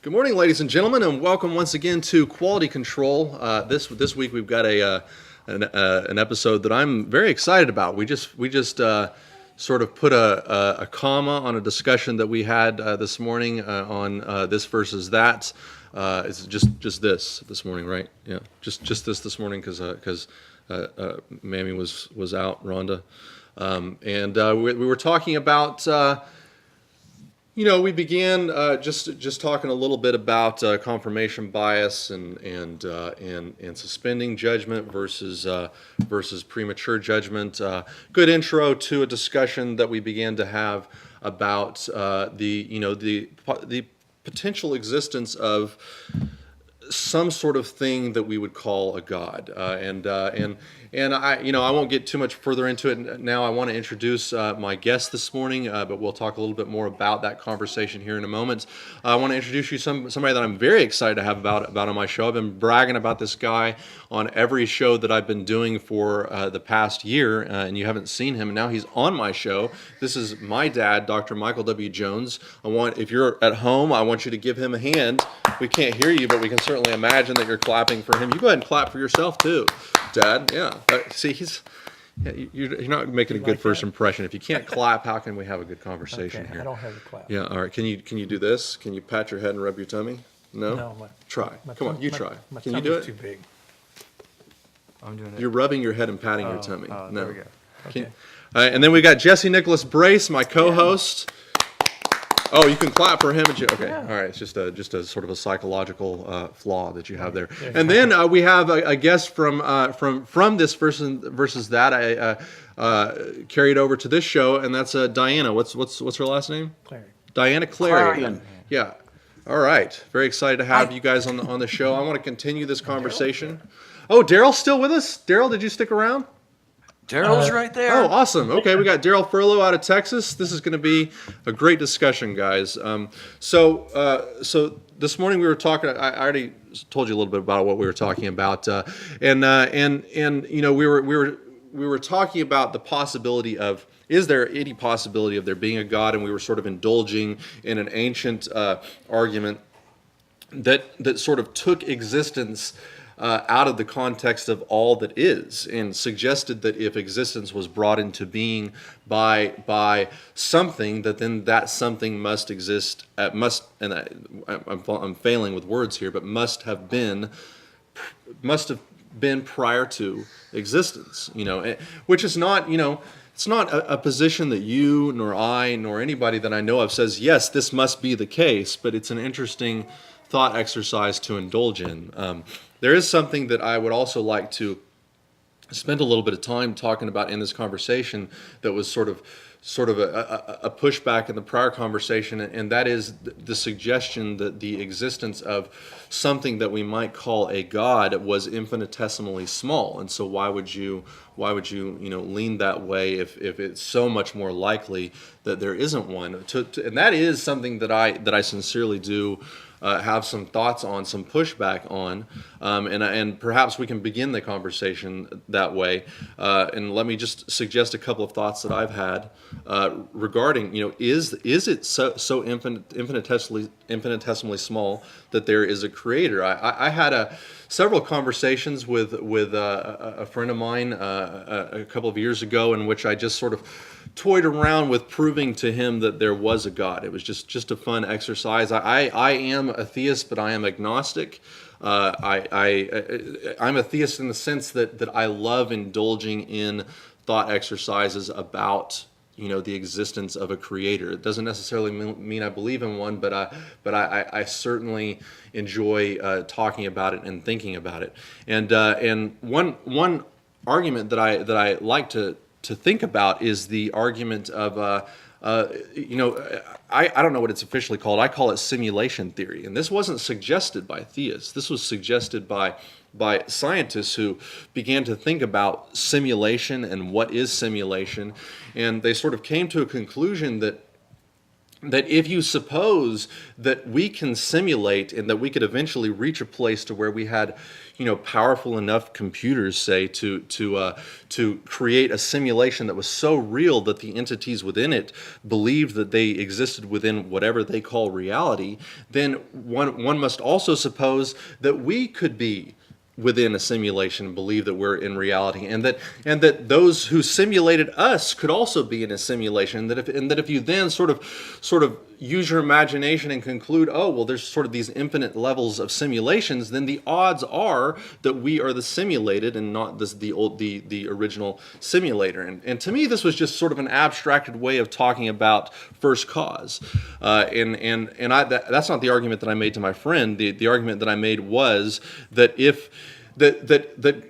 Good morning, ladies and gentlemen, and welcome once again to Quality Control. This week we've got an episode that I'm very excited about. We just sort of put a comma on a discussion that we had this morning on this versus that. It's just this morning, right? Yeah, just this morning because Mammy was out, Rhonda, and we were talking about. We began just talking a little bit about confirmation bias and suspending judgment versus premature judgment. Good intro to a discussion that we began to have about the potential existence of some sort of thing that we would call a God, and I won't get too much further into it now. I want to introduce my guest this morning, but we'll talk a little bit more about that conversation here in a moment. I want to introduce you somebody that I'm very excited to have about on my show. I've been bragging about this guy on every show that I've been doing for the past year, and you haven't seen him, and now he's on my show. This is my dad, Dr. Michael W. Jones. If you're at home, I want you to give him a hand. We can't hear you, but we can certainly imagine that you're clapping for him. You go ahead and clap for yourself too, Dad. Yeah. See, you're not making a good first impression. If you can't clap, how can we have a good conversation here? I don't have a clap. Yeah. All right. Can you do this? Can you pat your head and rub your tummy? No. No. Try. Come on. You try. My Can you do it? too big. I'm doing it. You're rubbing your head and patting your tummy. No. No. There we go. Okay. And then we got Jesse Nicholas Brace, my co-host. Oh, you can clap for him. Okay, Yeah. all right. It's just a sort of a psychological flaw that you have there. And then we have a guest from this versus that. I carried over to this show, and that's Diana. What's her last name? Clary. Diana Clary. Clarion. Yeah. All right. Very excited to have you guys on the show. I want to continue this conversation. Oh, Daryl's still with us. Daryl, did you stick around? Daryl's right there. Oh, awesome. Okay, we got Daryl Furlow out of Texas. This is going to be a great discussion, guys. So this morning we were talking. I already told you a little bit about what we were talking about, and we were talking about the possibility of, is there any possibility of there being a God? And we were sort of indulging in an ancient argument that sort of took existence out of the context of all that is, and suggested that if existence was brought into being by something, that then that something must exist. I'm failing with words here, but must have been prior to existence. Which is not It's not a position that you nor I nor anybody that I know of says, yes, this must be the case, but it's an interesting thought exercise to indulge in. There is something that I would also like to spend a little bit of time talking about in this conversation that was sort of a pushback in the prior conversation, and that is the suggestion that the existence of something that we might call a God was infinitesimally small. And so why would you lean that way if it's so much more likely that there isn't one? And that is something that I sincerely do have some thoughts on, some pushback on, and perhaps we can begin the conversation that way. And let me just suggest a couple of thoughts that I've had regarding, is it so infinitesimally small that there is a creator? I had several conversations with a friend of mine a couple of years ago, in which I just sort of toyed around with proving to him that there was a God. It was just a fun exercise. I am a theist, but I am agnostic. I'm a theist in the sense that I love indulging in thought exercises about the existence of a creator. It doesn't necessarily mean I believe in one, but I certainly enjoy talking about it and thinking about it. And one argument that I like to think about is the argument of I don't know what it's officially called. I call it simulation theory. And this wasn't suggested by theists. This was suggested by scientists who began to think about simulation and what is simulation. And they sort of came to a conclusion that if you suppose that we can simulate and that we could eventually reach a place to where we had, powerful enough computers, say, to create a simulation that was so real that the entities within it believed that they existed within whatever they call reality, then one must also suppose that we could be within a simulation and believe that we're in reality, and that those who simulated us could also be in a simulation, and that if you then sort of use your imagination and conclude, oh well, there's sort of these infinite levels of simulations, then the odds are that we are the simulated and not the original simulator. And to me, this was just sort of an abstracted way of talking about first cause, that's not the argument that I made to my friend. The argument that I made was that if that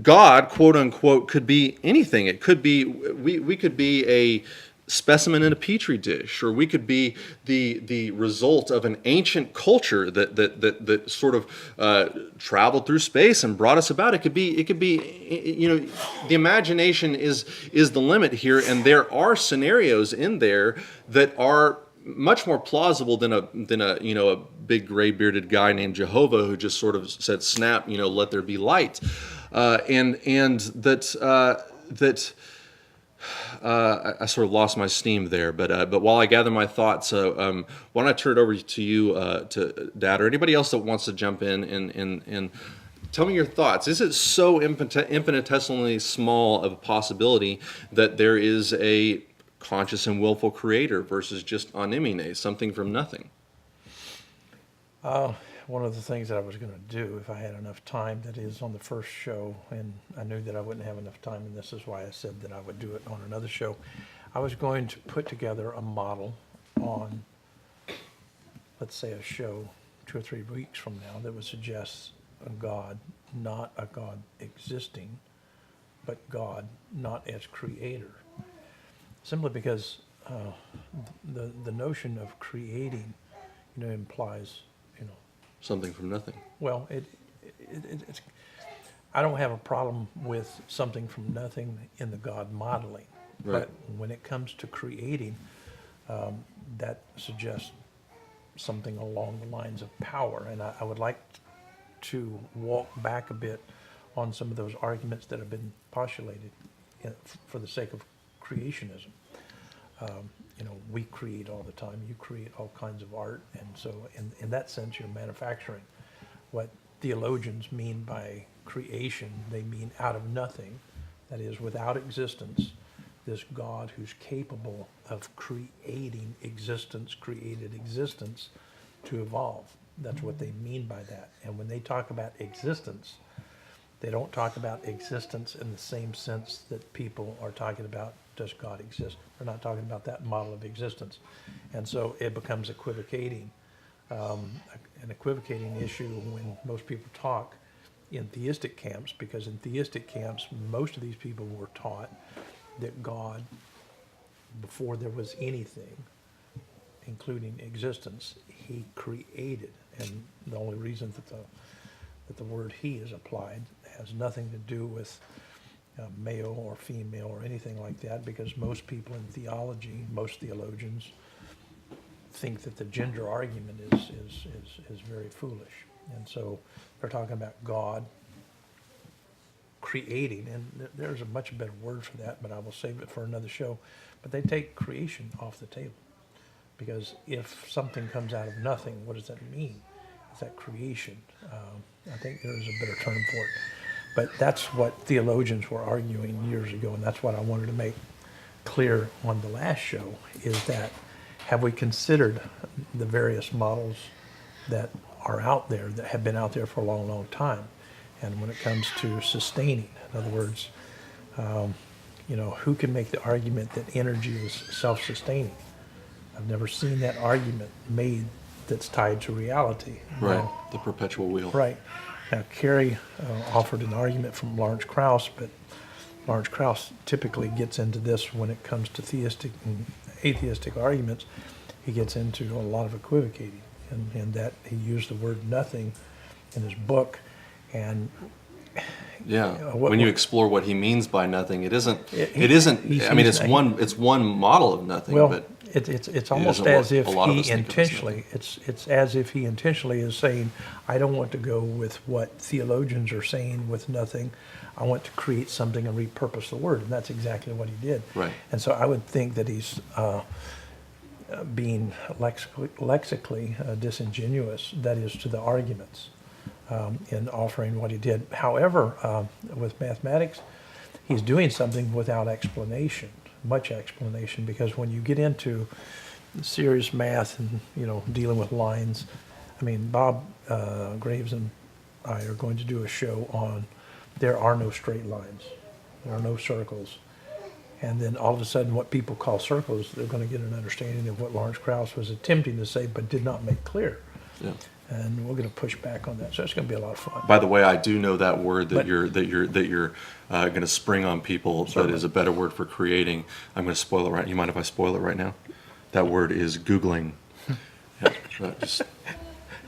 God, quote unquote, could be anything. It could be we could be a specimen in a petri dish, or we could be the result of an ancient culture that sort of traveled through space and brought us about. It could be the imagination is the limit here, and there are scenarios in there that are much more plausible than a big gray bearded guy named Jehovah who just sort of said, snap, let there be light, and that I sort of lost my steam there, but while I gather my thoughts, why don't I turn it over to you, to Dad, or anybody else that wants to jump in and tell me your thoughts. Is it so infinitesimally small of a possibility that there is a conscious and willful creator versus just anemone, something from nothing? One of the things that I was going to do, if I had enough time, that is on the first show, and I knew that I wouldn't have enough time, and this is why I said that I would do it on another show. I was going to put together a model on, let's say, a show 2 or 3 weeks from now that would suggest a God, not a God existing, but God not as creator. Simply because the notion of creating, implies, Something from nothing. well, it's. I don't have a problem with something from nothing in the God modeling, Right. but when it comes to creating, that suggests something along the lines of power, and I would like to walk back a bit on some of those arguments that have been postulated for the sake of creationism. We create all the time. You create all kinds of art, and so in that sense, you're manufacturing. What theologians mean by creation, they mean out of nothing, that is, without existence, this God who's capable of creating existence, created existence to evolve. That's what they mean by that. And when they talk about existence, they don't talk about existence in the same sense that people are talking about, does God exist? They're not talking about that model of existence. And so it becomes equivocating, an equivocating issue when most people talk in theistic camps, because in theistic camps, most of these people were taught that God, before there was anything, including existence, he created. And the only reason that the word he is applied has nothing to do with male or female or anything like that, because most people in theology, most theologians, think that the gender argument is very foolish. And so they're talking about God creating, and there's a much better word for that, but I will save it for another show. But they take creation off the table, because if something comes out of nothing, what does that mean? Is that creation? I think there is a better term for it. But that's what theologians were arguing years ago, and that's what I wanted to make clear on the last show, is that have we considered the various models that are out there, that have been out there for a long, long time? And when it comes to sustaining, in other words, who can make the argument that energy is self-sustaining? I've never seen that argument made that's tied to reality. Right, Now, the perpetual wheel. right. Now, Carey offered an argument from Lawrence Krauss, but Lawrence Krauss typically gets into this when it comes to theistic and atheistic arguments. He gets into a lot of equivocating, and that he used the word nothing in his book. And Yeah, what- when you explore what he means by nothing, it isn't. He- It isn't. he I mean, seems- it's one model of nothing. well, but It's almost isn't what as if a lot of he us think of as intentionally, it's as if he intentionally is saying, I don't want to go with what theologians are saying with nothing. I want to create something and repurpose the word, and that's exactly what he did. Right. And so I would think that he's being lexically disingenuous, that is, to the arguments, in offering what he did. However, with mathematics, he's doing something without explanation, much explanation, because when you get into serious math and, dealing with lines, I mean, Bob Graves and I are going to do a show on there are no straight lines, there are no circles. And then all of a sudden, what people call circles, they're going to get an understanding of what Lawrence Krauss was attempting to say, but did not make clear. Yeah. And we're going to push back on that. So it's going to be a lot of fun. By the way, I do know that word that But- you're going to spring on people. Certainly. That is a better word for creating. I'm going to spoil it right. You mind if I spoil it right now? That word is Googling. Yeah, just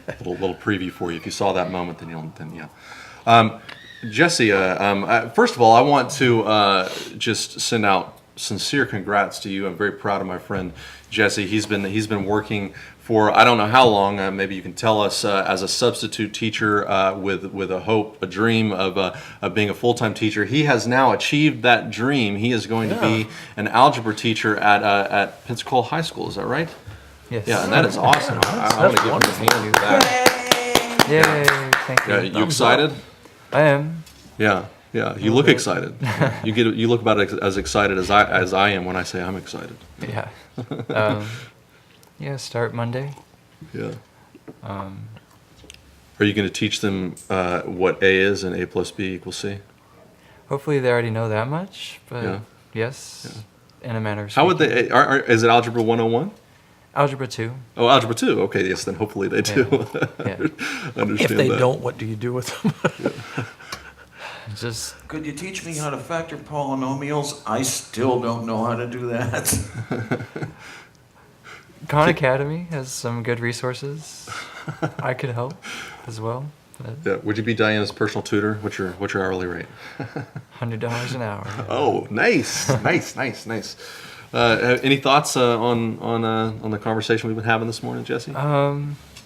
a little preview for you. If you saw that moment, then yeah. Jesse, first of all, I want to just send out sincere congrats to you. I'm very proud of my friend Jesse. He's been working for I don't know how long. Maybe you can tell us as a substitute teacher with a hope, a dream of being a full-time teacher. He has now achieved that dream. He is going to be an algebra teacher at Pensacola High School. Is that right? Yes. Yeah, and that is awesome. I want to give him a hand for that. Yay! Thank you. Yeah, you excited? I am. Yeah, yeah. You look excited. You look about as excited as I am when I say I'm excited. Yeah. Yeah. Start Monday. Yeah. Are you going to teach them what A is and A plus B equals C? Hopefully they already know that much, but Yeah. yes, in a manner of How would speaking. they? Is it Algebra 101? Algebra 2. Oh, Algebra 2. Okay, yes. Then hopefully they do. Yeah. Understand If they that. don't, what do you do with them? Just Could you teach me how to factor polynomials? I still don't know how to do that. Khan Academy has some good resources. I could help as well. But Yeah. Would you be Diana's personal tutor? What's your hourly rate? $100 an hour. Oh, nice, nice. Any thoughts on the conversation we've been having this morning, Jesse?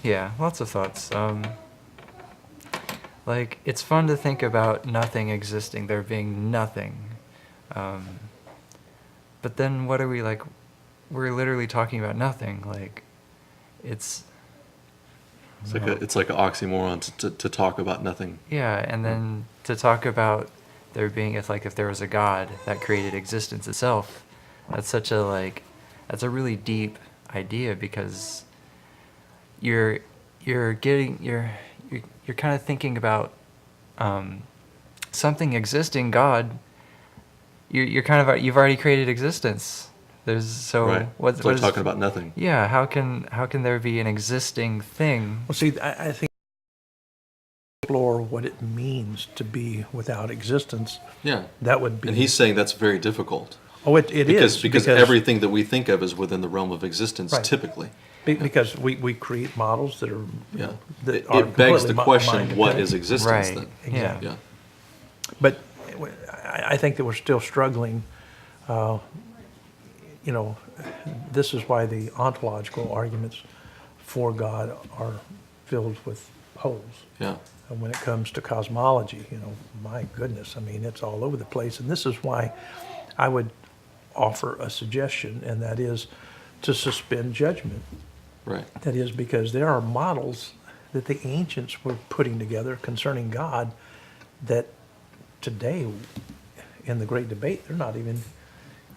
Yeah, lots of thoughts. Like, it's fun to think about nothing existing, there being nothing. But then what are we like? We're literally talking about nothing. Like, it's It's like an oxymoron to talk about nothing. yeah, and then to talk about there being if there was a God that created existence itself, that's a really deep idea, because you're kind of thinking about something existing. God, you've already created existence. Right. What It's like is talking about nothing. Yeah, how can there be an existing thing? Well, see, I think explore what it means to be without existence. Yeah. That would be. And he's saying that's very difficult. Oh, it is because everything that we think of is within the realm of existence, Right. typically. because we create models that are Yeah. that are It begs the completely question, what mind-dependent. is existence Right. then? Exactly. Yeah. But I think that we're still struggling. This is why the ontological arguments for God are filled with holes. Yeah. And when it comes to cosmology, my goodness, I mean, it's all over the place. And this is why I would offer a suggestion, and that is to suspend judgment. Right. That is because there are models that the ancients were putting together concerning God that today, in the great debate, they're not even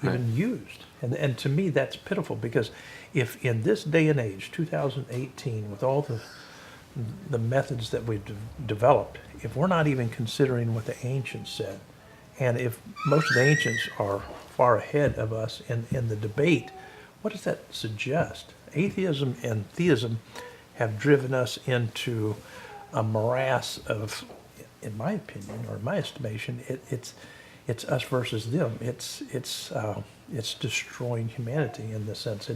Right. used. And to me, that's pitiful, because if in this day and age, 2018, with all the methods that we've developed, if we're not even considering what the ancients said, and if most of the ancients are far ahead of us in the debate, what does that suggest? Atheism and theism have driven us into a morass of, in my opinion, or in my estimation, it's us versus them. It's destroying humanity in the sense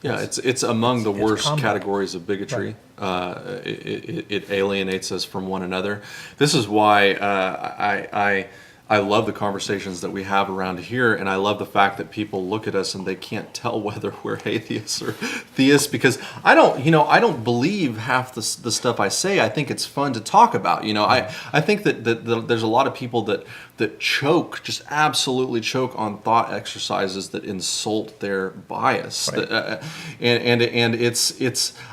Yeah, it's among the it's worst common. categories of bigotry. It alienates us from one another. This is why I I love the conversations that we have around here, and I love the fact that people look at us and they can't tell whether we're atheists or theists, because I don't believe half the stuff I say. I think it's fun to talk about. I think that there's a lot of people that choke, just absolutely choke on thought exercises that insult their bias. Right. And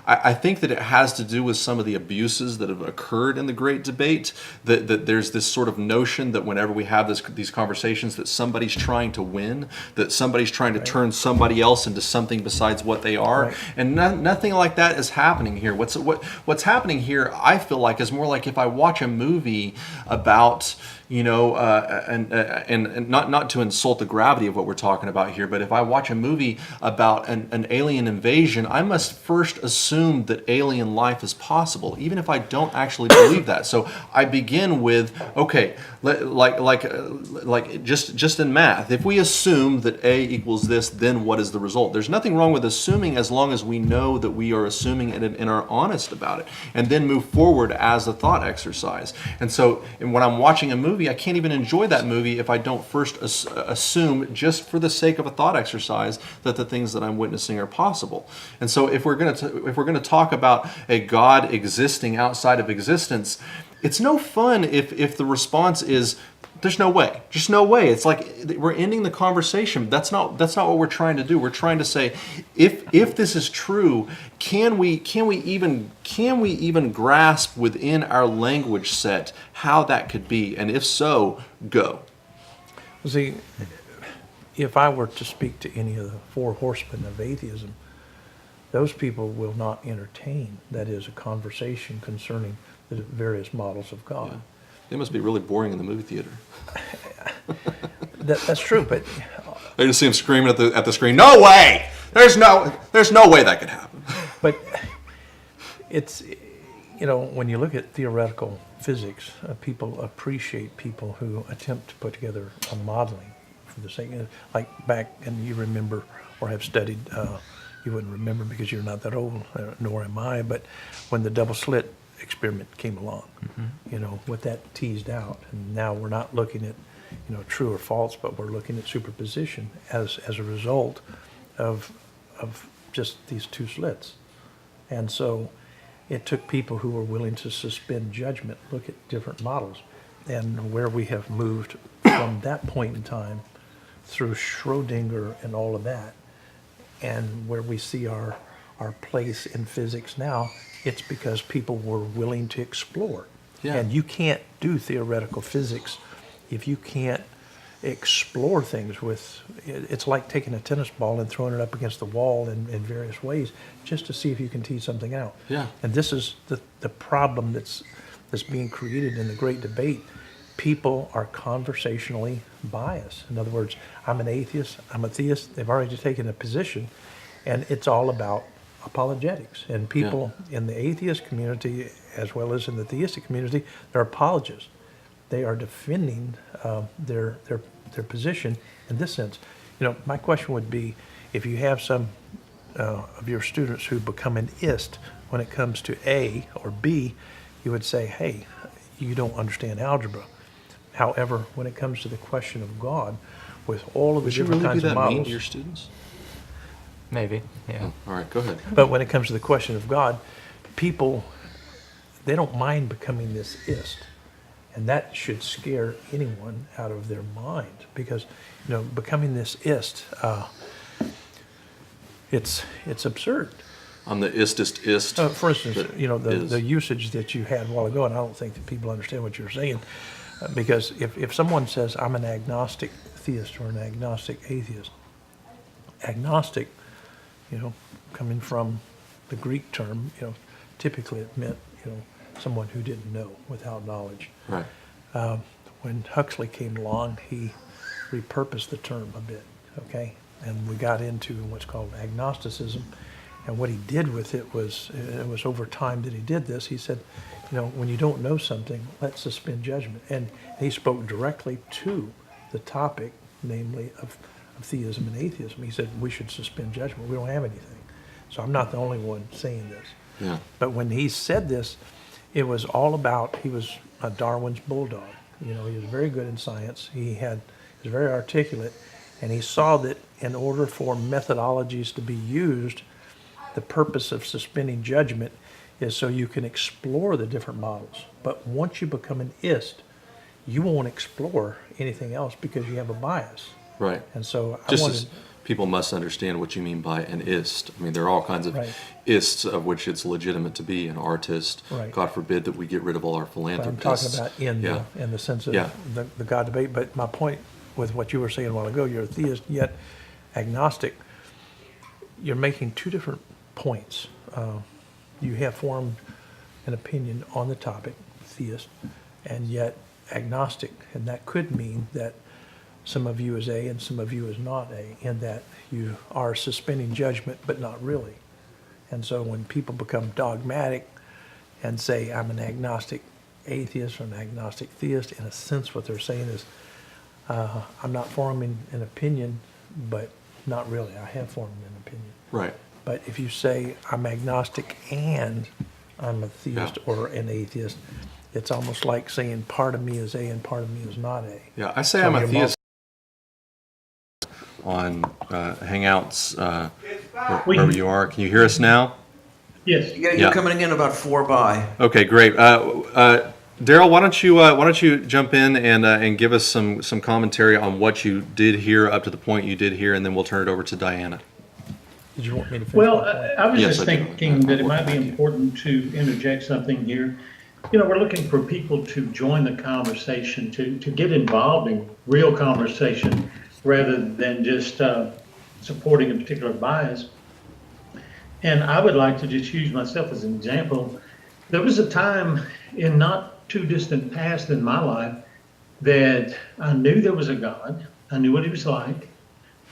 I think that it has to do with some of the abuses that have occurred in the great debate, that there's this sort of notion that whenever we have these conversations, that somebody's trying to win, that somebody's trying to turn somebody else into something besides what they are. Right. And nothing like that is happening here. What's happening here, I feel like, is more like if I watch a movie about, and not to insult the gravity of what we're talking about here, but if I watch a movie about an alien invasion, I must first assume that alien life is possible, even if I don't actually believe that. So I begin with, okay, like just in math, if we assume that A equals this, then what is the result? There's nothing wrong with assuming, as long as we know that we are assuming and are honest about it, and then move forward as a thought exercise. And so when I'm watching a movie, I can't even enjoy that movie if I don't first assume, just for the sake of a thought exercise, that the things that I'm witnessing are possible. And so if we're going to talk about a God existing outside of existence, it's no fun if the response is, there's no way, just no way. It's like we're ending the conversation. That's not what we're trying to do. We're trying to say, if this is true, can we even grasp within our language set how that could be? And if so, go. See, if I were to speak to any of the four horsemen of atheism, those people will not entertain, that is, a conversation concerning the various models of God. Yeah. They must be really boring in the movie theater. That's true, but I just see them screaming at the screen. No way! There's no way that could happen. but it's, when you look at theoretical physics, people appreciate people who attempt to put together a modeling for the sake, like back, and you remember or have studied. You wouldn't remember because you're not that old, nor am I. But when the double slit experiment came along, what that teased out, and now we're not looking at, true or false, but we're looking at superposition as a result of just these two slits. And so it took people who were willing to suspend judgment, look at different models, and where we have moved from that point in time through Schrodinger and all of that, and where we see our place in physics now, it's because people were willing to explore. Yeah. And you can't do theoretical physics if you can't explore things with, it's like taking a tennis ball and throwing it up against the wall in various ways just to see if you can tease something out. Yeah. And this is the problem that's being created in the great debate. People are conversationally biased. In other words, I'm an atheist, I'm a theist. They've already taken a position, and it's all about apologetics. And people in the atheist community, as well as in the theistic community, they're apologists. They are defending their position in this sense. My question would be, if you have some of your students who become an ist when it comes to A or B, you would say, hey, you don't understand algebra. However, when it comes to the question of God, with all of the different kinds of models. Would you really be that mean to your students? Maybe, yeah. All right, go ahead. But when it comes to the question of God, people, they don't mind becoming this ist. And that should scare anyone out of their mind, because, becoming this ist, it's absurd. I'm the ist. For instance, is. the usage that you had a while ago, and I don't think that people understand what you're saying, because if someone says, I'm an agnostic theist or an agnostic atheist, agnostic, coming from the Greek term, typically it meant, someone who didn't know, without knowledge. Right. When Huxley came along, he repurposed the term a bit, okay? And we got into what's called agnosticism. And what he did with it was over time that he did this. He said, when you don't know something, let's suspend judgment. And he spoke directly to the topic, namely of theism and atheism. He said, we should suspend judgment. We don't have anything. So I'm not the only one saying this. Yeah. But when he said this, it was all about, he was a Darwin's bulldog. You know, he was very good in science. He was very articulate, and he saw that in order for methodologies to be used, the purpose of suspending judgment is so you can explore the different models. But once you become an ist, you won't explore anything else because you have a bias. Right. And so I Just wanted, as people must understand what you mean by an ist. I mean, there are all kinds of Right. ists of which it's legitimate to be an artist. Right. God forbid that we get rid of all our but I'm philanthropists. talking about in Yeah. the sense of Yeah. the God debate. But my point with what you were saying a while ago, you're a theist yet agnostic. You're making two different points. You have formed an opinion on the topic, theist, and yet agnostic, and that could mean that some of you is A and some of you is not A, in that you are suspending judgment, but not really. And so when people become dogmatic and say, I'm an agnostic atheist or an agnostic theist, in a sense what they're saying is, I'm not forming an opinion, but not really. I have formed an opinion. Right. But if you say I'm agnostic and I'm a theist Yeah. or an atheist, it's almost like saying part of me is A and part of me is not A. Yeah, I say So I'm a your theist on Hangouts, wherever you are. Can you hear us now? Yes. Yeah, Yeah. you're coming in about 4 by. Okay, great. Daryl, why don't you jump in and give us some commentary on what you did here up to the point you did here, and then we'll turn it over to Diana. Did you want me to finish? Well, my point? I was Yes, just I do. thinking that it might be Thank you. important to interject something here. You know, we're looking for people to join the conversation, to get involved in real conversation rather than just supporting a particular bias. And I would like to just use myself as an example. There was a time in not too distant past in my life that I knew there was a God. I knew what he was like.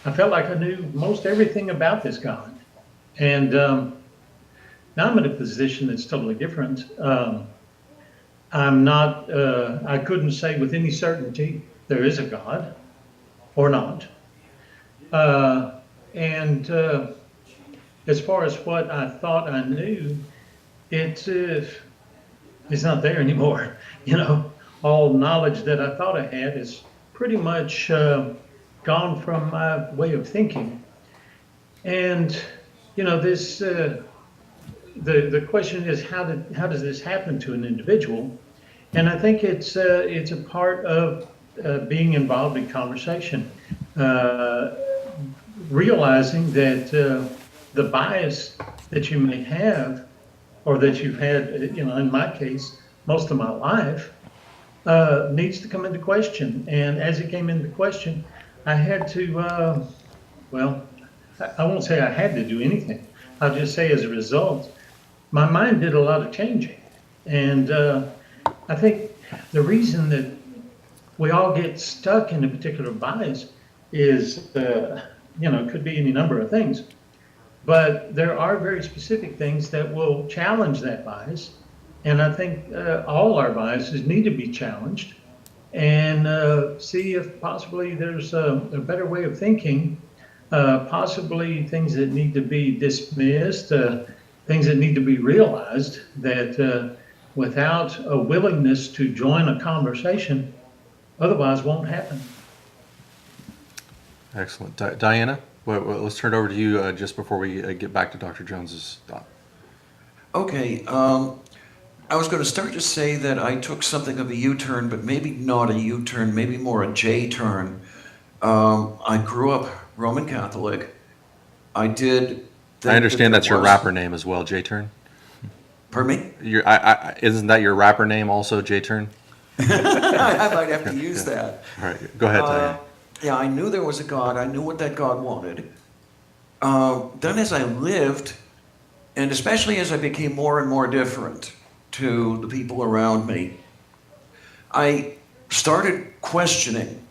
I felt like I knew most everything about this God. And now I'm in a position that's totally different. I'm not, I couldn't say with any certainty there is a God or not. And as far as what I thought I knew, it's not there anymore. You know, all knowledge that I thought I had is pretty much gone from my way of thinking. And you know, this the question is how does this happen to an individual? And I think it's a part of being involved in conversation, realizing that the bias that you may have, or that you've had, you know, in my case, most of my life, needs to come into question. And as it came into question, I had to, well, I won't say I had to do anything. I'll just say as a result, my mind did a lot of changing. And I think the reason that we all get stuck in a particular bias is, you know, it could be any number of things. But there are very specific things that will challenge that bias. And I think all our biases need to be challenged and see if possibly there's a better way of thinking, possibly things that need to be dismissed, things that need to be realized that without a willingness to join a conversation, otherwise won't happen. Excellent. Diana, let's turn it over to you just before we get back to Dr. Jones's thought. Okay, I was going to start to say that I took something of a U-turn, but maybe not a U-turn, maybe more a J-turn. I grew up Roman Catholic. I did. I understand that's your rapper. rapper name as well, J-Turn. Pardon me? Isn't that your rapper name also, J-Turn? I might have to use that. All right, go ahead, Diana. Yeah, I knew there was a God. I knew what that God wanted. Then as I lived, and especially as I became more and more different to the people around me, I started questioning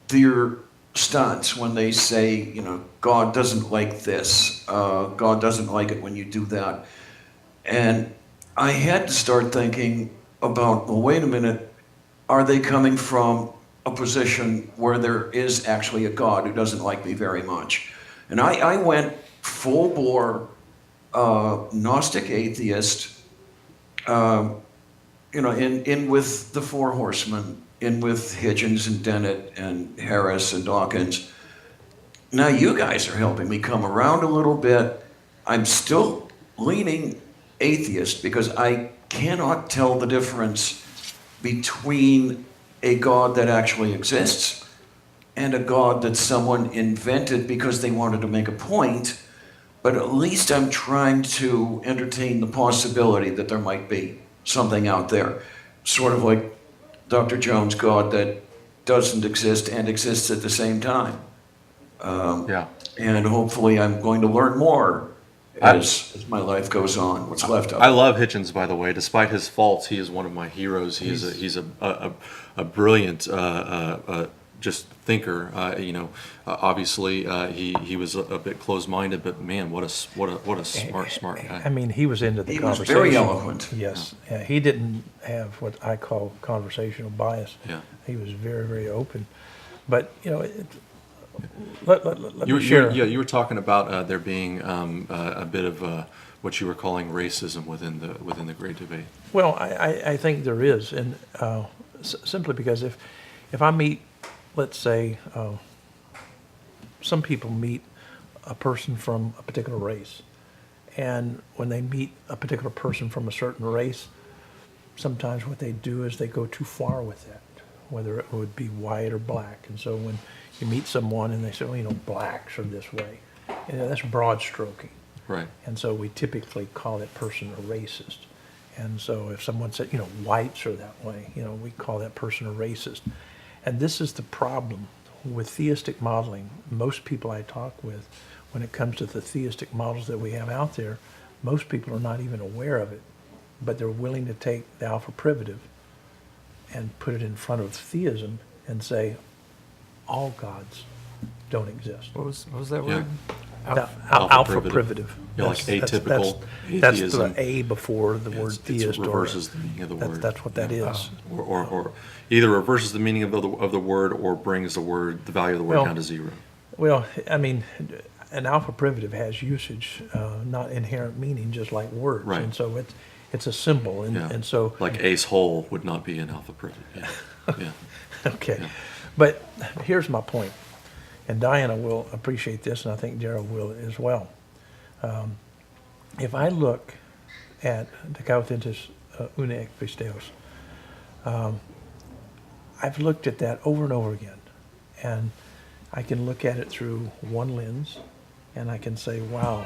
their stance when they say, you know, God doesn't like this. God doesn't like it when you do that. And I had to start thinking about, well, wait a minute, are they coming from a position where there is actually a God who doesn't like me very much? And I went full bore Gnostic atheist, in with the Four Horsemen, in with Hitchens and Dennett and Harris and Dawkins. Now you guys are helping me come around a little bit. I'm still leaning atheist because I cannot tell the difference between a God that actually exists and a God that someone invented because they wanted to make a point. But at least I'm trying to entertain the possibility that there might be something out there, sort of like Dr. Jones' God that doesn't exist and exists at the same time. Yeah. And hopefully I'm going to learn more as my life goes on, what's left of I it. love Hitchens, by the way. Despite his faults, he is one of my heroes. He's a brilliant just thinker. Obviously he was a bit closed-minded, but man, what a smart guy. I mean, he was into the He was conversation. very eloquent. Yes. He didn't have what I call conversational bias. Yeah. He was very, very open. But, let You, me share. you were talking about there being a bit of what you were calling racism within the Great Debate. Well, I think there is, and simply because if I meet, let's say, some people meet a person from a particular race, and when they meet a particular person from a certain race, sometimes what they do is they go too far with that, whether it would be white or black. And so when you meet someone and they say, well, blacks are this way, that's broad stroking. Right. And so we typically call that person a racist. And so if someone said, whites are that way, we call that person a racist. And this is the problem with theistic modeling. Most people I talk with, when it comes to the theistic models that we have out there, most people are not even aware of it, but they're willing to take the alpha privative and put it in front of theism and say, all gods don't exist. What was that Yeah. word? Now, Alpha alpha privative. privative. Yeah, like atypical That's atheism. the A before the word It theist. reverses the meaning of the word. That's what that is. Or either reverses the meaning of the word or brings the value of the word Well, down to zero. Well, I mean, an alpha privative has usage, not inherent meaning, just like words. Right. And so it's a symbol. And, Yeah. and so, Like ace hole would not be an alpha privative. Yeah. Yeah. okay. Yeah. But here's my point. And Diana will appreciate this, and I think Darrell will as well. If I look at the Cauthentis Une Ekpisteos, I've looked at that over and over again. And I can look at it through one lens, and I can say, wow,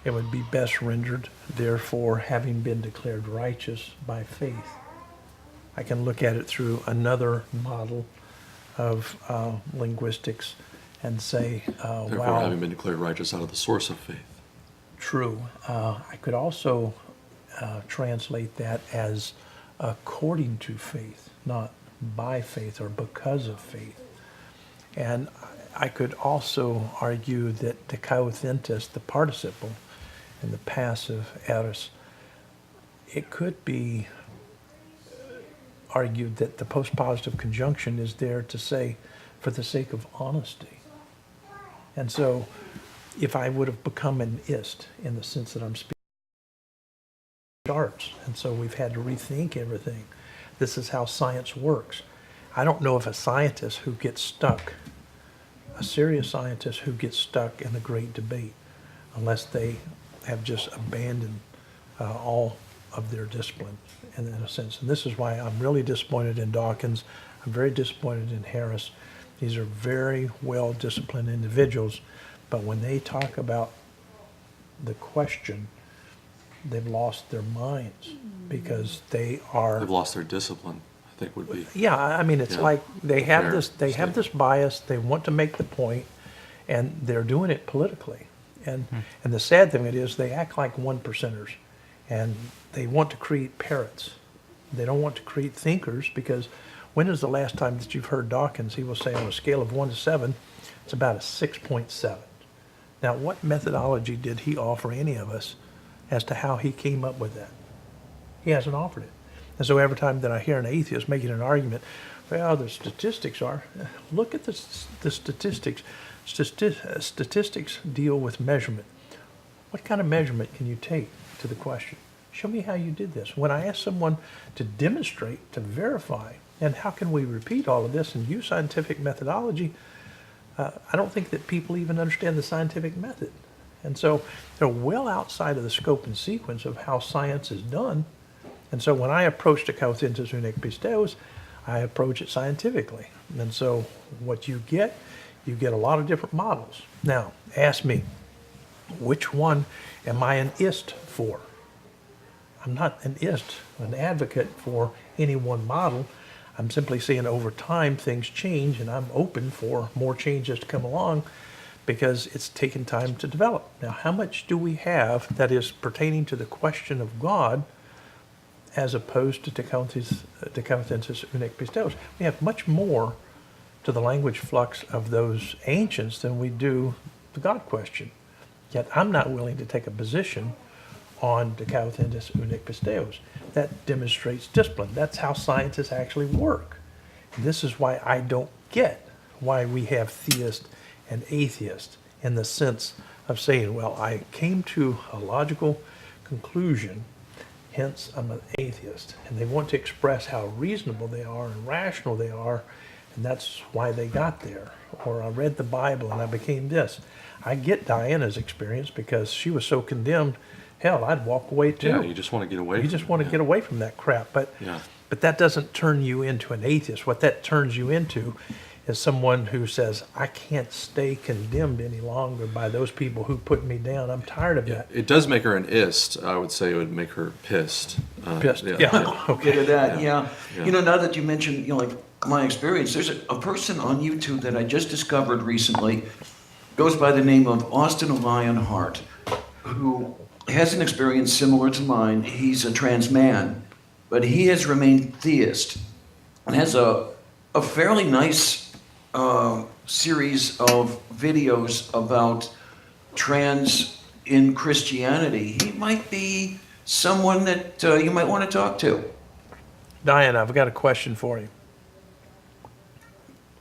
it would be best rendered, therefore, having been declared righteous by faith. I can look at it through another model of linguistics and say, Therefore, wow, having been declared righteous out of the source of faith. true. I could also translate that as according to faith, not by faith or because of faith. And I could also argue that the kauthentis, the participle, and the passive eris, it could be argued that the postpositive conjunction is there to say, for the sake of honesty. And so, if I would have become an ist in the sense that I'm speaking arts, and so we've had to rethink everything. This is how science works. I don't know if a scientist who gets stuck, a serious scientist who gets stuck in the great debate, unless they have just abandoned all of their discipline in a sense. And this is why I'm really disappointed in Dawkins. I'm very disappointed in Harris. These are very well-disciplined individuals, but when they talk about the question, they've lost their minds because they are. They've lost their discipline, I think would be. Yeah, I mean, it's Yeah. like they have Fair this. They have statement. this bias. They want to make the point, and they're doing it politically. And the sad thing it is, they act like one percenters, and they want to create parrots. They don't want to create thinkers because when is the last time that you've heard Dawkins? He will say on a scale of 1 to 7, it's about a 6.7. Now, what methodology did he offer any of us as to how he came up with that? He hasn't offered it. And so every time that I hear an atheist making an argument, well, the statistics are, look at the statistics. Statistics deal with measurement. What kind of measurement can you take to the question? Show me how you did this. When I ask someone to demonstrate, to verify, and how can we repeat all of this and use scientific methodology, I don't think that people even understand the scientific method. And so they're well outside of the scope and sequence of how science is done. And so when I approach the Cauthensis Unic Pisteos, I approach it scientifically. And so what you get a lot of different models. Now, ask me, which one am I an ist for? I'm not an advocate for any one model. I'm simply saying over time things change, and I'm open for more changes to come along because it's taken time to develop. Now, how much do we have that is pertaining to the question of God as opposed to Cauthensis Unic Pisteos? We have much more to the language flux of those ancients than we do the God question. Yet I'm not willing to take a position on the Cauthensis Unic Pisteos. That demonstrates discipline. That's how scientists actually work. And this is why I don't get why we have theist and atheist in the sense of saying, well, I came to a logical conclusion, hence I'm an atheist. And they want to express how reasonable they are and rational they are, and that's why they got there. Or I read the Bible and I became this. I get Diana's experience because she was so condemned. Hell, I'd walk away too. Yeah, you just want to get away. You just want to get away from that crap. But Yeah. but that doesn't turn you into an atheist. What that turns you into is someone who says, I can't stay condemned any longer by those people who put me down. I'm tired of that. It does make her an ist. I would say it would make her pissed. Pissed. Yeah. Get Okay. at that, yeah. Yeah. You know, now that you mentioned, like my experience, there's a person on YouTube that I just discovered recently, goes by the name of Austin Lionheart, who has an experience similar to mine. He's a trans man, but he has remained theist and has a fairly nice series of videos about trans in Christianity. He might be someone that you might want to talk to. Diana, I've got a question for you.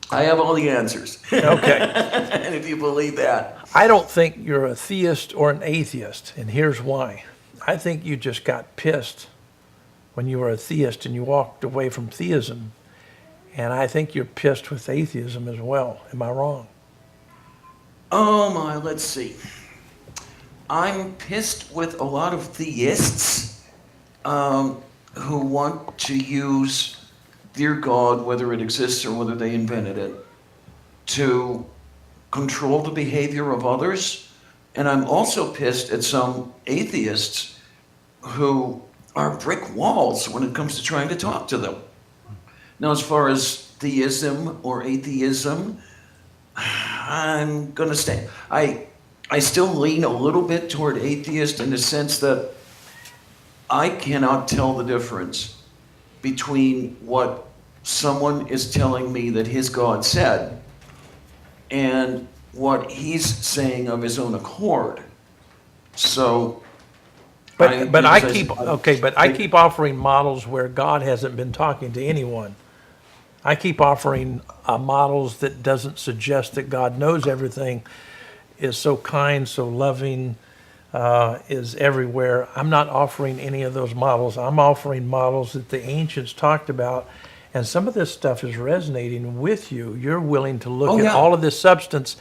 I have all the answers. Okay. And if you believe that. I don't think you're a theist or an atheist, and here's why. I think you just got pissed when you were a theist and you walked away from theism, and I think you're pissed with atheism as well. Am I wrong? Oh my, let's see. I'm pissed with a lot of theists who want to use their God, whether it exists or whether they invented it, to control the behavior of others. And I'm also pissed at some atheists who are brick walls when it comes to trying to talk to them. Now, as far as theism or atheism, I'm going to stay. I still lean a little bit toward atheist in the sense that I cannot tell the difference between what someone is telling me that his God said and what he's saying of his own accord. So, But I keep offering models where God hasn't been talking to anyone. I keep offering models that doesn't suggest that God knows everything, is so kind, so loving, is everywhere. I'm not offering any of those models. I'm offering models that the ancients talked about, and some of this stuff is resonating with you. You're willing to look at all of this substance,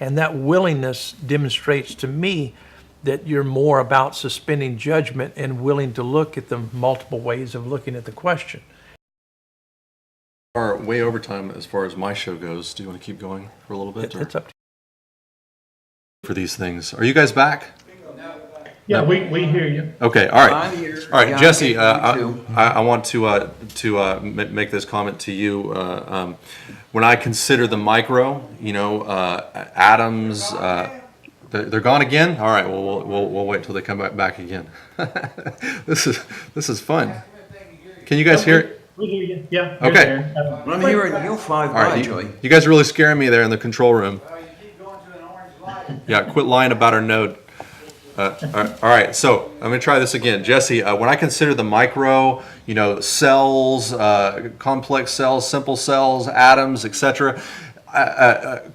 and that willingness demonstrates to me that you're more about suspending judgment and willing to look at the multiple ways of looking at the question. Are way over time as far as my show goes. Do you want to keep going for a little bit? It's up to For these things. Are you guys back? Yeah, we hear you. Okay, all right. I'm here. All right, Yeah, Jesse, I hear you too. I want to make this comment to you. When I consider the micro, atoms, they're gone again. All right, well we'll wait till they come back again. This is fun. Can you guys hear? We hear you. Yeah. Okay. There. I'm hearing you 5 All by, right, Joey. you guys are really scaring me there in the control room. You keep going to an orange light. Yeah, quit lying about our node. All right, so I'm going to try this again. Jesse, when I consider the micro, cells, complex cells, simple cells, atoms, etc.,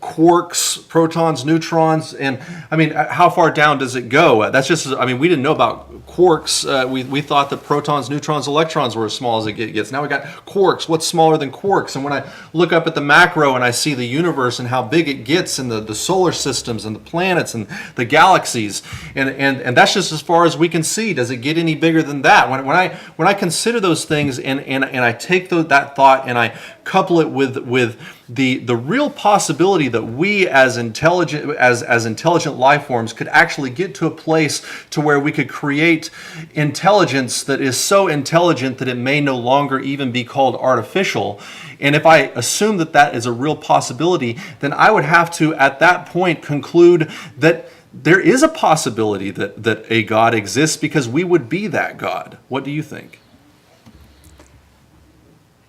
quarks, protons, neutrons, and how far down does it go? That's just, we didn't know about quarks. We thought that protons, neutrons, electrons were as small as it gets. Now we got quarks. What's smaller than quarks? And when I look up at the macro and I see the universe and how big it gets, and the solar systems and the planets and the galaxies, and that's just as far as we can see. Does it get any bigger than that? When I consider those things and I take that thought and I couple it with the real possibility that we as intelligent life forms could actually get to a place to where we could create intelligence that is so intelligent that it may no longer even be called artificial. And if I assume that that is a real possibility, then I would have to at that point conclude that there is a possibility that a God exists, because we would be that God. What do you think?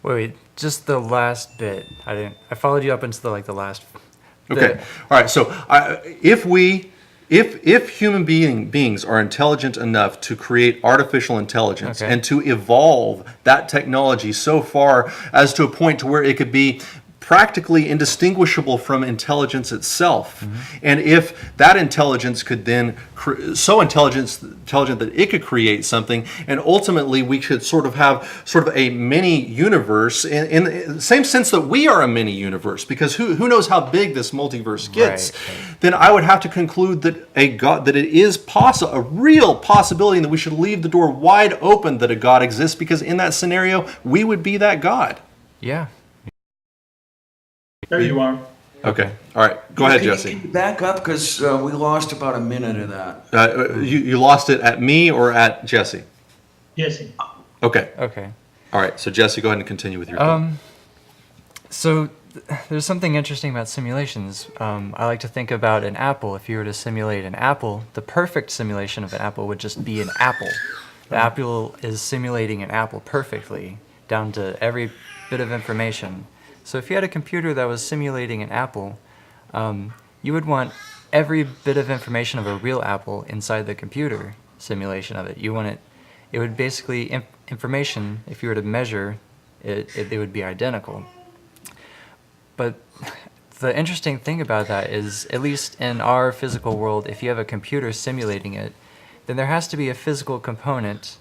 Wait, just the last bit. I followed you up into the last. Okay. All right. So if human beings are intelligent enough to create artificial intelligence, Okay. and to evolve that technology so far as to a point to where it could be practically indistinguishable from intelligence itself, and if that intelligence could then so intelligent that it could create something, and ultimately we could sort of have a mini universe in the same sense that we are a mini universe, because who knows how big this multiverse gets, Right. then I would have to conclude that that it is a real possibility, and that we should leave the door wide open that a God exists, because in that scenario we would be that God. Yeah. There you are. Okay. All right. Go ahead, Can Jesse. you back up, because we lost about a minute of that. You lost it at me or at Jesse? Jesse. Okay. Okay. All right. So Jesse, go ahead and continue with your thought. So there's something interesting about simulations. I like to think about an apple. If you were to simulate an apple, the perfect simulation of an apple would just be an apple. The apple is simulating an apple perfectly, down to every bit of information. So if you had a computer that was simulating an apple, you would want every bit of information of a real apple inside the computer simulation of it. It would basically, information, if you were to measure it, it would be identical. But the interesting thing about that is, at least in our physical world, if you have a computer simulating it, then there has to be a physical component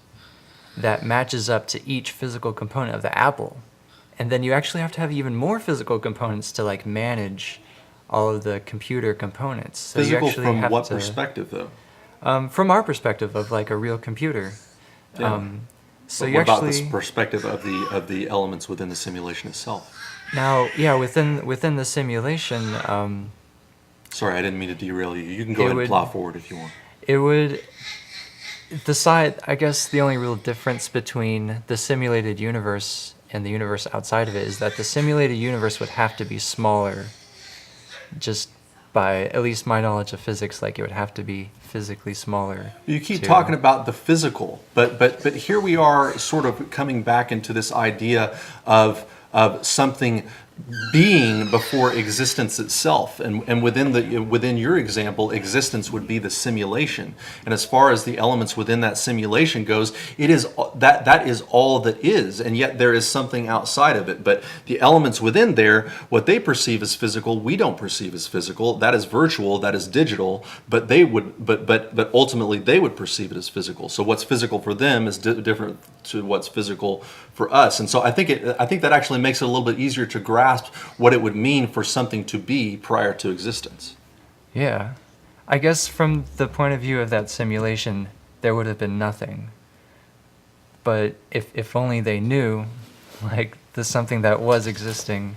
that matches up to each physical component of the apple. And then you actually have to have even more physical components to manage all of the computer components. So you Physical actually from have what to, perspective, though? From our perspective of a real computer. Yeah. So But you what actually about the perspective of the elements within the simulation itself? now, yeah, within the simulation, Sorry, I didn't mean to derail you. You can go It ahead and would- plow forward if you want. it would I guess the only real difference between the simulated universe and the universe outside of it is that the simulated universe would have to be smaller, just by at least my knowledge of physics. It would have to be physically smaller. You keep to- talking about the physical, but here we are sort of coming back into this idea of something being before existence itself, and within your example, existence would be the simulation, and as far as the elements within that simulation goes, it is that is all that is, and yet there is something outside of it. But the elements within there, what they perceive as physical, we don't perceive as physical. That is virtual, that is digital, but ultimately they would perceive it as physical. So what's physical for them is different to what's physical for us, and so I think that actually makes it a little bit easier to grasp what it would mean for something to be prior to existence. Yeah. I guess from the point of view of that simulation, there would have been nothing. But if only they knew, there's something that was existing.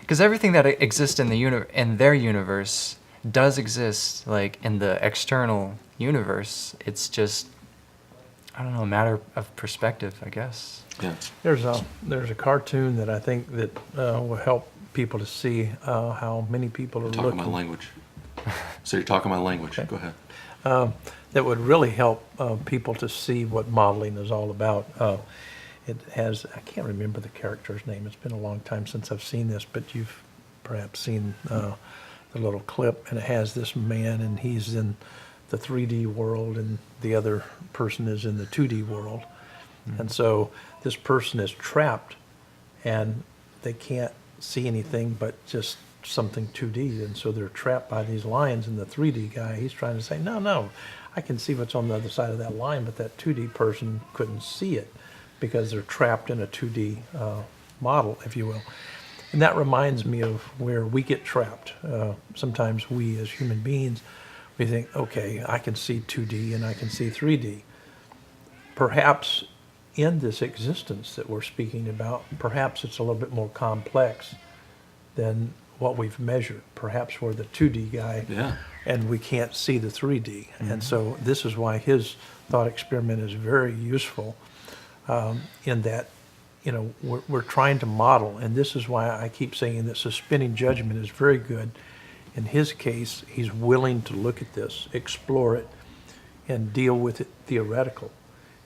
Because everything that exists in in their universe does exist, in the external universe. It's just, I don't know, a matter of perspective, I guess. Yeah. There's a cartoon that I think that will help people to see how many people are Talking my looking. language. So you're talking my language. Go ahead. That would really help people to see what modeling is all about. It has, I can't remember the character's name. It's been a long time since I've seen this, but you've perhaps seen the little clip, and it has this man, and he's in the 3D world, and the other person is in the 2D world. And so this person is trapped, and they can't see anything but just something 2D, and so they're trapped by these lines, and the 3D guy, he's trying to say, no, I can see what's on the other side of that line, but that 2D person couldn't see it because they're trapped in a 2D model, if you will. And that reminds me of where we get trapped. Sometimes we as human beings, we think, okay, I can see 2D and I can see 3D. Perhaps in this existence that we're speaking about, perhaps it's a little bit more complex than what we've measured. Perhaps we're the 2D guy Yeah. and we can't see the 3D. And so this is why his thought experiment is very useful in that, you know, we're trying to model, and this is why I keep saying that suspending judgment is very good. In his case, he's willing to look at this, explore it, and deal with it theoretical.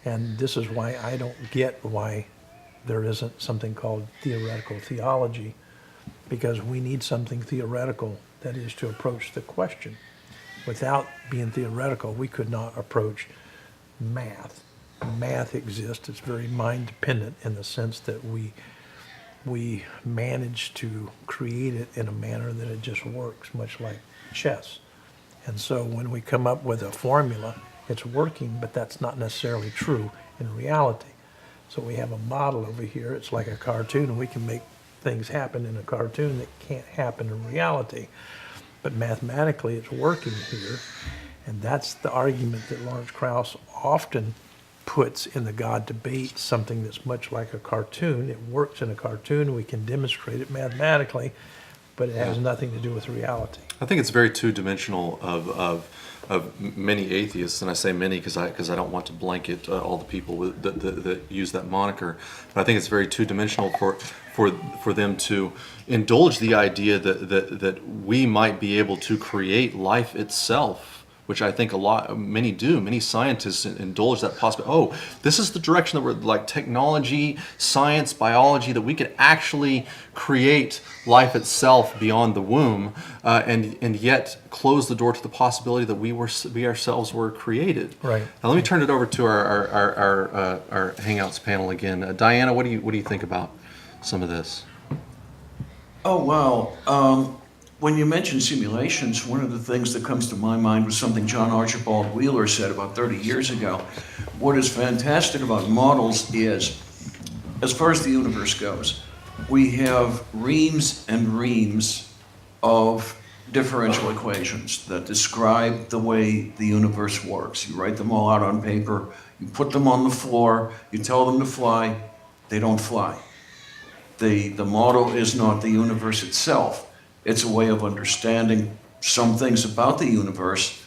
And this is why I don't get why there isn't something called theoretical theology, because we need something theoretical, that is to approach the question. Without being theoretical, we could not approach math. Math exists, it's very mind dependent in the sense that we manage to create it in a manner that it just works, much like chess. And so when we come up with a formula, it's working, but that's not necessarily true in reality. So we have a model over here, it's like a cartoon, and we can make things happen in a cartoon that can't happen in reality. But mathematically, it's working here, and that's the argument that Lawrence Krauss often puts in the God debate, something that's much like a cartoon. It works in a cartoon, we can demonstrate it mathematically, but it has nothing to do with reality. I think it's very two-dimensional of many atheists, and I say many because I don't want to blanket all the people that use that moniker. But I think it's very two-dimensional for them to indulge the idea that we might be able to create life itself, which I think many do. Many scientists indulge that possibility. Oh, this is the direction that we're like technology, science, biology, that we could actually create life itself beyond the womb, and yet close the door to the possibility that we ourselves were created. Right. Now let me turn it over to our Hangouts panel again. Diana, what do you think about some of this? Oh, wow. When you mention simulations, one of the things that comes to my mind was something John Archibald Wheeler said about 30 years ago. What is fantastic about models is, as far as the universe goes, we have reams and reams of differential equations that describe the way the universe works. You write them all out on paper, you put them on the floor, you tell them to fly, they don't fly. The model is not the universe itself. It's a way of understanding some things about the universe,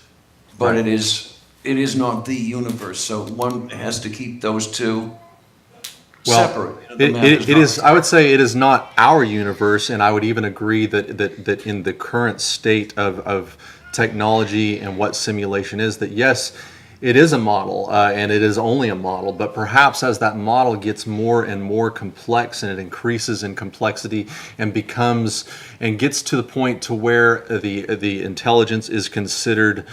but it is not the universe. So one has to keep those two separate. It is. I would say it is not our universe, and I would even agree that in the current state of technology and what simulation is, that yes, it is a model, and it is only a model, but perhaps as that model gets more and more complex and it increases in complexity and gets to the point to where the intelligence is considered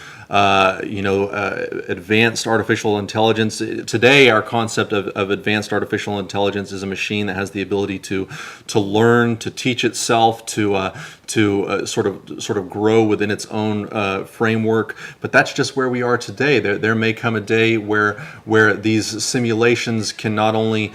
advanced artificial intelligence. Today, our concept of advanced artificial intelligence is a machine that has the ability to learn, to teach itself, to sort of grow within its own framework. But that's just where we are today. There may come a day where these simulations cannot only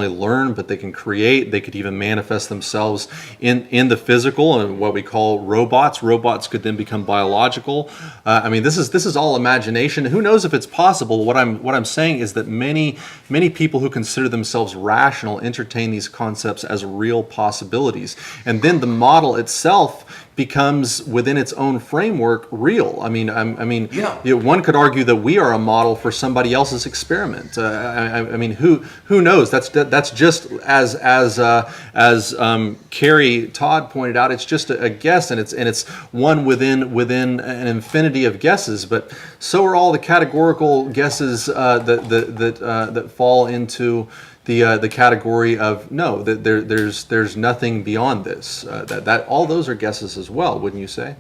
learn, but they can create. They could even manifest themselves in the physical and what we call robots. Robots could then become biological. I mean, this is all imagination. Who knows if it's possible? What I'm saying is that many people who consider themselves rational entertain these concepts as real possibilities, and then the model itself becomes within its own framework real. I mean, one could argue that we are a model for somebody else's experiment. I mean, who knows? That's just as Carrie Todd pointed out. It's just a guess, and it's one within an infinity of guesses. But so are all the categorical guesses that fall into the category of no, that there's nothing beyond this. That all those are guesses as well, wouldn't you say?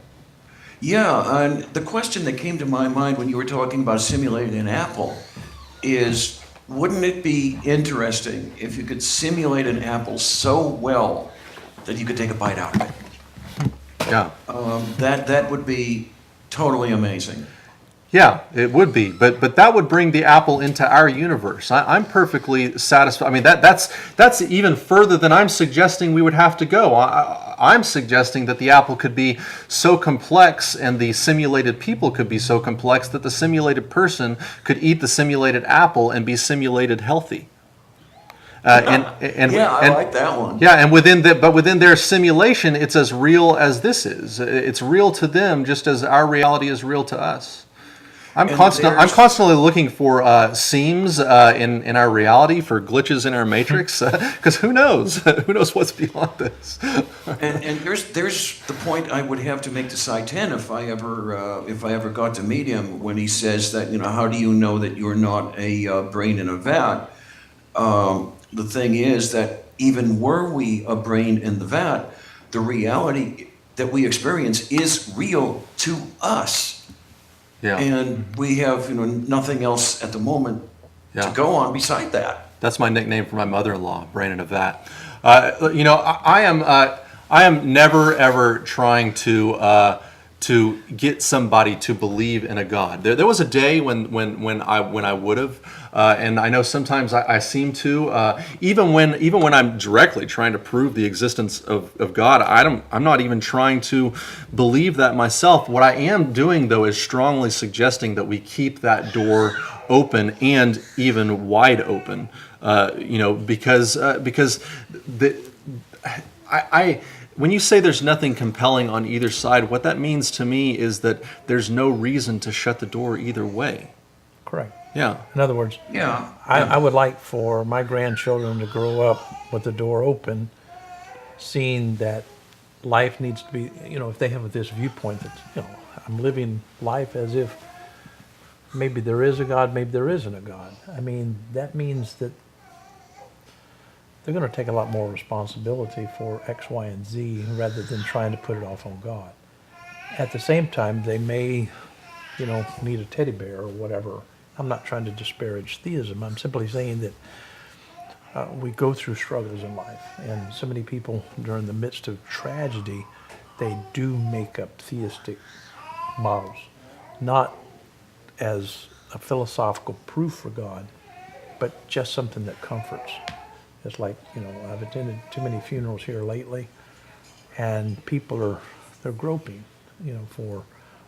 Yeah, and the question that came to my mind when you were talking about simulating an apple is, wouldn't it be interesting if you could simulate an apple so well that you could take a bite out of it? Yeah. that would be totally amazing. Yeah, it would be, but that would bring the apple into our universe. I'm perfectly satisfied. I mean, that's even further than I'm suggesting we would have to go. I'm suggesting that the apple could be so complex and the simulated people could be so complex that the simulated person could eat the simulated apple and be simulated healthy. Yeah, I like that one. Yeah, and within their simulation, it's as real as this is. It's real to them, just as our reality is real to us. I'm constantly looking for seams in our reality, for glitches in our matrix, because who knows? Who knows what's beyond this? And there's the point I would have to make to Cy 10 if I ever got to meet him, when he says that, how do you know that you're not a brain in a vat? The thing is that even were we a brain in the vat, the reality that we experience is real to us. Yeah. And we have, nothing else at the moment Yeah. to go on beside that. That's my nickname for my mother-in-law, Brain in a Vat. I am never ever trying to get somebody to believe in a God. There was a day when I would have, and I know sometimes I seem to, even when I'm directly trying to prove the existence of God, I'm not even trying to believe that myself. What I am doing, though, is strongly suggesting that we keep that door open, and even wide open, because when you say there's nothing compelling on either side, what that means to me is that there's no reason to shut the door either way. Correct. Yeah. In other words, Yeah. I would like for my grandchildren to grow up with the door open, seeing that life needs to be, if they have this viewpoint that, I'm living life as if maybe there is a God, maybe there isn't a God. I mean, that means that they're going to take a lot more responsibility for X, Y, and Z rather than trying to put it off on God. At the same time, they may, need a teddy bear or whatever. I'm not trying to disparage theism. I'm simply saying that we go through struggles in life, and so many people during the midst of tragedy, they do make up theistic models, not as a philosophical proof for God, but just something that comforts. It's like, I've attended too many funerals here lately, and people they're groping,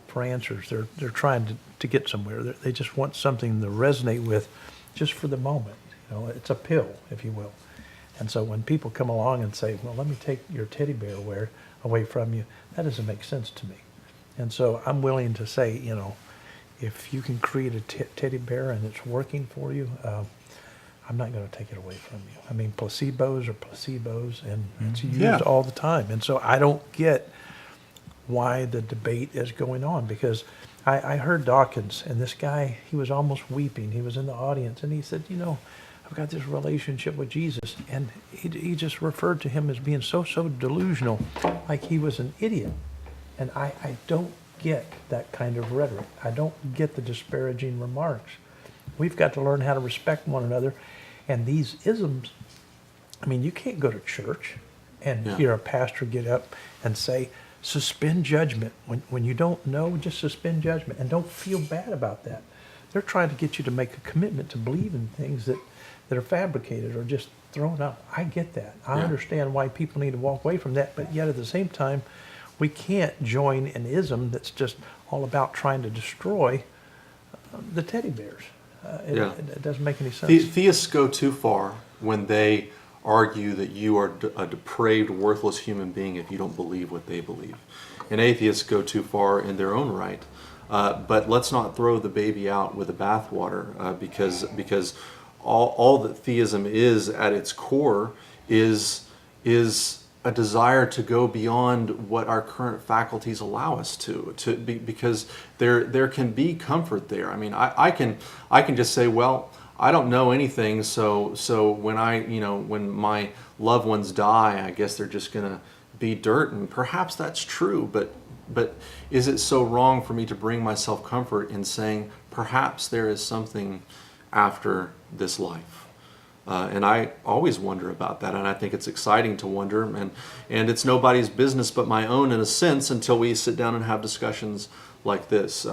for answers. They're trying to get somewhere. They just want something to resonate with, just for the moment. It's a pill, if you will. And so when people come along and say, "Well, let me take your teddy bear away from you," that doesn't make sense to me. And so I'm willing to say, if you can create a teddy bear and it's working for you, I'm not going to take it away from you. I mean, placebos are placebos, and it's used all the time. And so I don't get why the debate is going on, because I heard Dawkins, and this guy, he was almost weeping. He was in the audience, and he said, I've got this relationship with Jesus. And he just referred to him as being so delusional, like he was an idiot. And I don't get that kind of rhetoric. I don't get the disparaging remarks. We've got to learn how to respect one another. And these isms, I mean, you can't go to church and hear a pastor get up and say, suspend judgment. When you don't know, just suspend judgment. And don't feel bad about that. They're trying to get you to make a commitment to believe in things that are fabricated or just thrown out. I get that. I understand why people need to walk away from that. But yet at the same time, we can't join an ism that's just all about trying to destroy the teddy bears. It doesn't make any sense. Theists go too far when they argue that you are a depraved, worthless human being if you don't believe what they believe. And atheists go too far in their own right. But let's not throw the baby out with the bathwater, because all that theism is at its core is a desire to go beyond what our current faculties allow us because there can be comfort there. I mean, I can just say, well, I don't know anything, so when my loved ones die, I guess they're just gonna be dirt, and perhaps that's true, but is it so wrong for me to bring myself comfort in saying perhaps there is something after this life? And I always wonder about that, and I think it's exciting to wonder, and it's nobody's business but my own in a sense until we sit down and have discussions like this.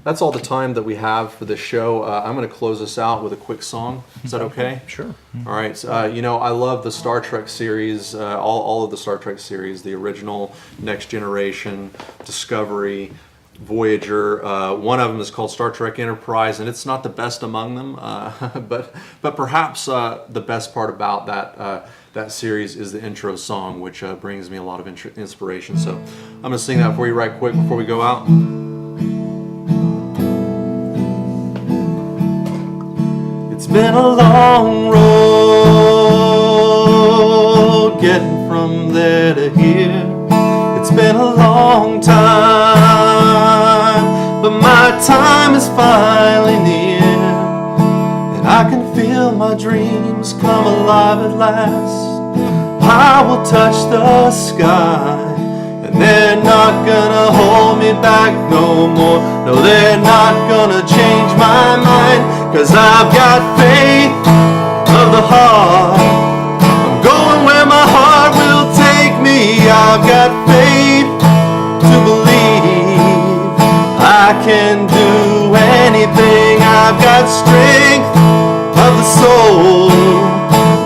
That's all the time that we have for this show. I'm going to close this out with a quick song. Is that okay? Sure. All right. You know, I love the Star Trek series, all of the Star Trek series, the original, Next Generation, Discovery, Voyager. One of them is called Star Trek Enterprise, and it's not the best among them, but perhaps the best part about that series is the intro song, which brings me a lot of inspiration. So I'm going to sing that for you right quick before we go out. It's been a long road getting from there to here. It's been a long time, but my time is finally near, and I can feel my dreams come alive at last. I will touch the sky, and they're not gonna hold me back no more. No, they're not gonna change my mind, 'cause I've got faith of the heart. I'm going where my heart will take me. I've got faith to believe I can do anything. I've got strength of the soul.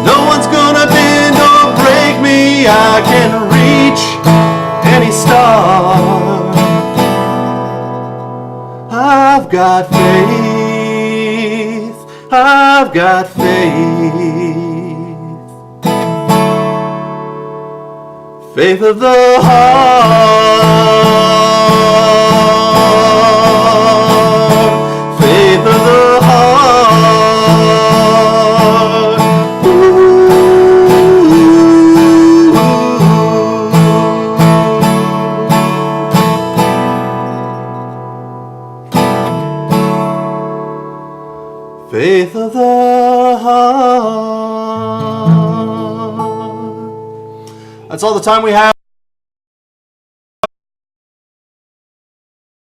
No one's gonna bend or break me. I can reach any star. I've got faith. I've got faith. Faith of the heart. Faith of the heart. Ooh. Faith of the heart. That's all the time we have.